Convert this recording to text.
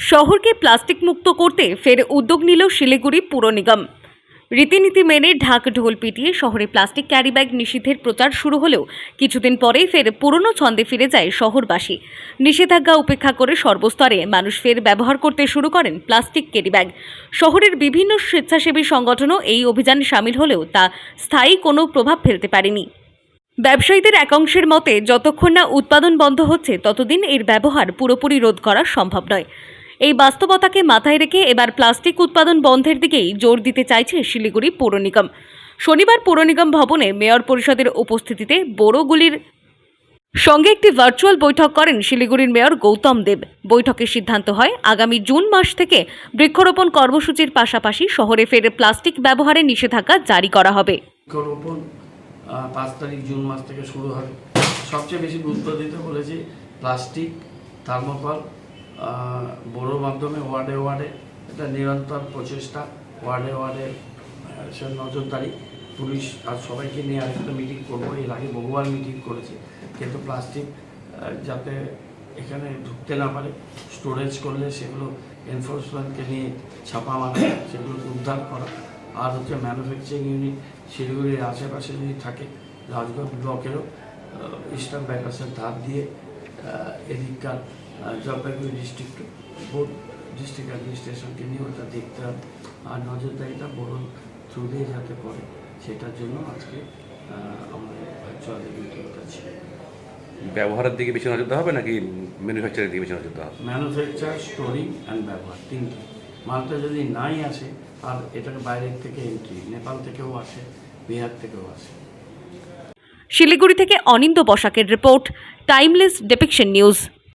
শহরকে প্লাস্টিক মুক্ত করতে ফের উদ্যোগ নিল শিলিগুড়ি পুর নিগম। রীতিনীতি মেনে ঢাক ঢোল পিটিয়ে শহরে প্লাস্টিক ক্যারিব্যাগ নিষিদ্ধের প্রচার শুরু হলেও কিছুদিন পরেই ফের পুরনো ছন্দে ফিরে যায় শহরবাসী। নিষেধাজ্ঞা উপেক্ষা করে সর্বস্তরে মানুষ ফের ব্যবহার করতে শুরু করেন প্লাস্টিক ক্যারিব্যাগ। শহরের বিভিন্ন স্বেচ্ছাসেবী সংগঠনও এই অভিযানে সামিল হলেও তা স্থায়ী কোনো প্রভাব ফেলতে পারেনি। ব্যবসায়ীদের একাংশের মতে, যতক্ষণ না উৎপাদন বন্ধ হচ্ছে ততদিন এর ব্যবহার পুরোপুরি রোধ করা সম্ভব নয়। এই বাস্তবতাকে মাথায় রেখে এবার প্লাস্টিক উৎপাদন বন্ধের দিকেই জোর দিতে চাইছে শিলিগুড়ি পৌর নিগম। শনিবার পৌর নিগম ভবনে মেয়র পরিষদের উপস্থিতিতে বড়গুলির সঙ্গে একটি ভার্চুয়াল বৈঠক করেন শিলিগুড়ির মেয়র গৌতম দেব। বৈঠকের সিদ্ধান্ত হয় আগামী জুন মাস থেকে বৃক্ষরোপণ কর্মসূচির পাশাপাশি শহরে ফের প্লাস্টিক ব্যবহারে নিষেধাজ্ঞা জারি করা হবে। বৃক্ষরোপণ 5 তারিখ জুন মাস থেকে শুরু হবে। সবচেয়ে বেশি গুরুত্ব দিতে বলেছি প্লাস্টিক, থার্মোকল, বড়োর মাধ্যমে ওয়ার্ডে ওয়ার্ডে এটা নিরন্তর প্রচেষ্টা, ওয়ার্ডে ওয়ার্ডে সে নজরদারি, পুলিশ আর সবাইকে নিয়ে আরেকটা মিটিং করবো। এর আগে বহুবার মিটিং করেছি, কিন্তু প্লাস্টিক যাতে এখানে ঢুকতে না পারে, স্টোরেজ করলে সেগুলো এনফোর্সমেন্টকে নিয়ে ছাপা মারা, সেগুলো উদ্ধার করা। আর হচ্ছে ম্যানুফ্যাকচারিং ইউনিট শিলিগুড়ির আশেপাশে যদি থাকে, রাজগঞ্জ ব্লকেরও ইস্টার্ন বাইপাসের ধার দিয়ে এদিককার জলপাইগুড়ি ডিস্ট্রিক্ট বোর্ড, ডিস্ট্রিক্ট অ্যাডমিনিস্ট্রেশনকে নিয়ে ওটা দেখতে হবে। আর নজরদারিটা বড় থ্রু দিয়ে যাতে পড়ে, সেটার জন্য আজকে আমাদের ভার্চুয়াল মিটিংটা ছিল। ব্যবহারের দিকে বেশি নজর দেওয়া হবে নাকি ম্যানুফ্যাকচারের দিকে বেশি নজর দেওয়া হবে? ম্যানুফ্যাকচার, স্টোরিং অ্যান্ড ব্যবহার, তিনটে। মালটা যদি নাই আসে, আর এটাকে বাইরের থেকে এন্ট্রি, নেপাল থেকেও আসে, বিহার থেকেও আসে। শিলিগুড়ি থেকে অনিন্দ বসাকের রিপোর্ট, টাইমলেস ডিপিকশন নিউজ।